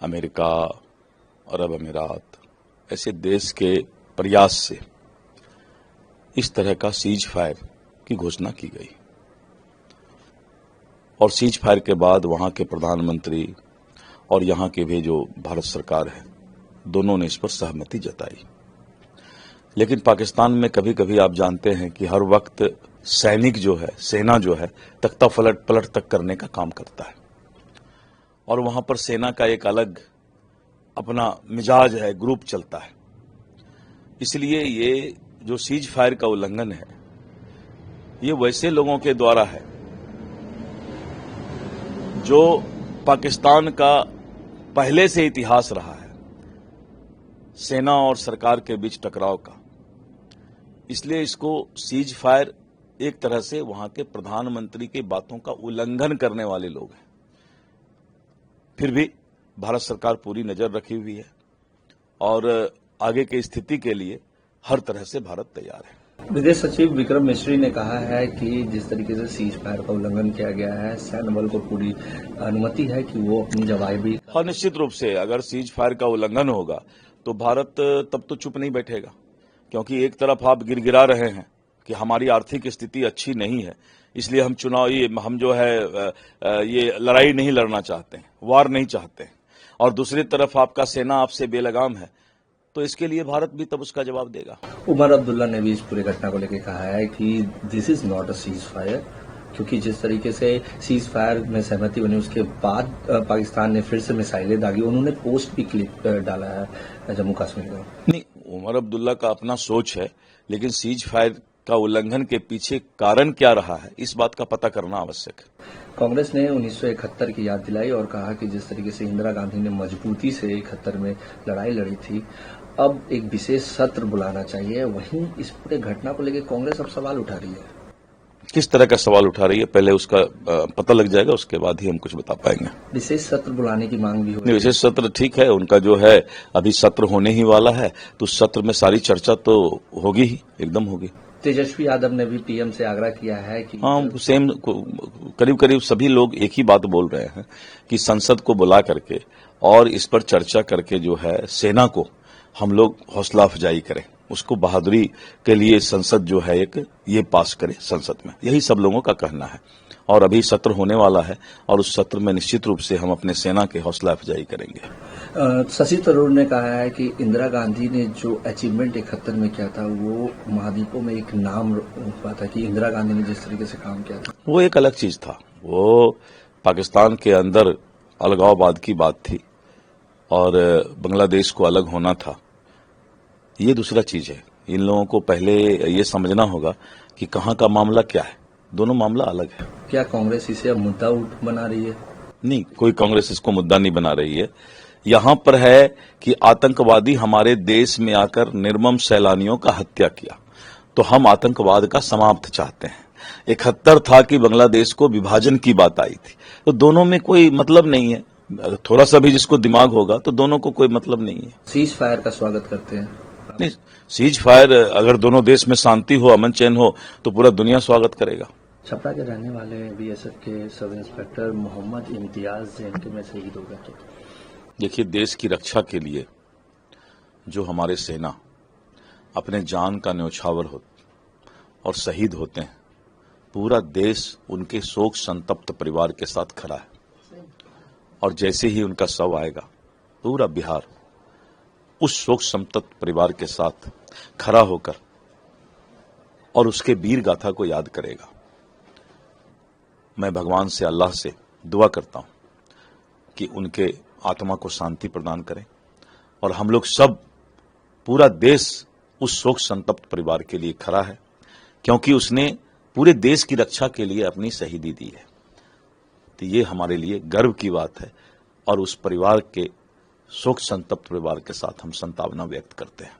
America, अरब अमीरात ऐसे देश के प्रयास से इस तरह का सीज फायर की घोषणा की गई और सीज फायर के बाद वहां के प्रधानमंत्री और यहां के भी जो भारत सरकार है, दोनों ने इस पर सहमति जताई। लेकिन पाकिस्तान में कभी कभी आप जानते हैं कि हर वक्त सैनिक जो है, सेना जो है, तख्ता पलट तक करने का काम करता है और वहां पर सेना का एक अलग अपना मिजाज है, ग्रुप चलता है। इसलिए ये जो सीज फायर का उल्लंघन है, ये वैसे लोगों के द्वारा है जो पाकिस्तान का पहले से इतिहास रहा है सेना और सरकार के बीच टकराव का। इसलिए इसको सीज फायर एक तरह से वहां के प्रधानमंत्री की बातों का उल्लंघन करने वाले लोग हैं। फिर भी भारत सरकार पूरी नजर रखी हुई है और आगे की स्थिति के लिए हर तरह से भारत तैयार है। विदेश सचिव विक्रम मिश्री ने कहा है कि जिस तरीके से सीज फायर का उल्लंघन किया गया है, सैन्य बल को पूरी अनुमति है कि वो अपनी जवाबी। हाँ, निश्चित रूप से अगर सीज फायर का उल्लंघन होगा तो भारत तब तो चुप नहीं बैठेगा, क्योंकि एक तरफ आप गिरगिरा रहे हैं कि हमारी आर्थिक स्थिति अच्छी नहीं है, इसलिए हम जो है ये लड़ाई नहीं लड़ना चाहते हैं, वार नहीं चाहते हैं, और दूसरी तरफ आपका सेना आपसे बेलगाम है, तो इसके लिए भारत भी तब उसका जवाब देगा। उमर अब्दुल्ला ने भी इस पूरी घटना को लेकर कहा है कि this is not a cease fire, क्योंकि जिस तरीके से सीज फायर में सहमति बनी उसके बाद पाकिस्तान ने फिर से मिसाइलें दागी। उन्होंने पोस्ट भी क्लिप डाला है जम्मू कश्मीर का। नहीं, उमर अब्दुल्ला का अपना सोच है, लेकिन सीज फायर का उल्लंघन के पीछे कारण क्या रहा है, इस बात का पता करना आवश्यक है। कांग्रेस ने 1971 की याद दिलाई और कहा कि जिस तरीके से इंदिरा गांधी ने मजबूती से 71 में लड़ाई लड़ी थी, अब एक विशेष सत्र बुलाना चाहिए। वहीं इस पूरे घटना को लेकर कांग्रेस अब सवाल उठा रही है। किस तरह का सवाल उठा रही है, पहले उसका पता लग जाएगा, उसके बाद ही हम कुछ बता पाएंगे। विशेष सत्र बुलाने की मांग भी हो रही है। विशेष सत्र ठीक है, उनका जो है अभी सत्र होने ही वाला है, तो उस सत्र में सारी चर्चा तो होगी ही, एकदम होगी। तेजस्वी यादव ने भी पीएम से आग्रह किया है कि हाँ, सेम करीब करीब सभी लोग एक ही बात बोल रहे हैं कि संसद को बुला करके और इस पर चर्चा करके जो है सेना को हम लोग हौसला अफजाई करें, उसको बहादुरी के लिए संसद जो है एक ये पास करे संसद में, यही सब लोगों का कहना है। और अभी सत्र होने वाला है और उस सत्र में निश्चित रूप से हम अपने सेना के हौसला अफजाई करेंगे। शशि थरूर ने कहा है कि इंदिरा गांधी ने जो अचीवमेंट 71 में किया था वो महाद्वीपों में एक नाम हुआ था कि इंदिरा गांधी ने जिस तरीके से काम किया था, वो एक अलग चीज था। वो पाकिस्तान के अंदर अलगाववाद की बात थी और बांग्लादेश को अलग होना था, ये दूसरा चीज है। इन लोगों को पहले ये समझना होगा कि कहाँ का मामला क्या है, दोनों मामला अलग है। क्या कांग्रेस इसे अब मुद्दा बना रही है? नहीं, कोई कांग्रेस इसको मुद्दा नहीं बना रही है। यहां पर है कि आतंकवादी हमारे देश में आकर निर्मम सैलानियों का हत्या किया, तो हम आतंकवाद का समाप्त चाहते हैं। 71 था कि बांग्लादेश को विभाजन की बात आई थी, तो दोनों में कोई मतलब नहीं है। थोड़ा सा भी जिसको दिमाग होगा तो दोनों को कोई मतलब नहीं है। सीज फायर का स्वागत करते हैं? नहीं, सीज फायर अगर दोनों देश में शांति हो, अमन चैन हो, तो पूरा दुनिया स्वागत करेगा। छपरा के रहने वाले बीएसएफ के sub inspector Mohammad Imtiaz JNK में शहीद हो गए। देखिए, देश की रक्षा के लिए जो हमारे सेना अपने जान का न्यौछावर हो और शहीद होते हैं, पूरा देश उनके शोक संतप्त परिवार के साथ खड़ा है। और जैसे ही उनका शव आएगा, पूरा बिहार उस शोक संतप्त परिवार के साथ खड़ा होकर और उसके वीर गाथा को याद करेगा। मैं भगवान से, अल्लाह से दुआ करता हूं कि उनके आत्मा को शांति प्रदान करें और हम लोग सब, पूरा देश उस शोक संतप्त परिवार के लिए खड़ा है, क्योंकि उसने पूरे देश की रक्षा के लिए अपनी शहीदी दी है। तो ये हमारे लिए गर्व की बात है और उस परिवार के शोक संतप्त परिवार के साथ हम संतावना व्यक्त करते हैं।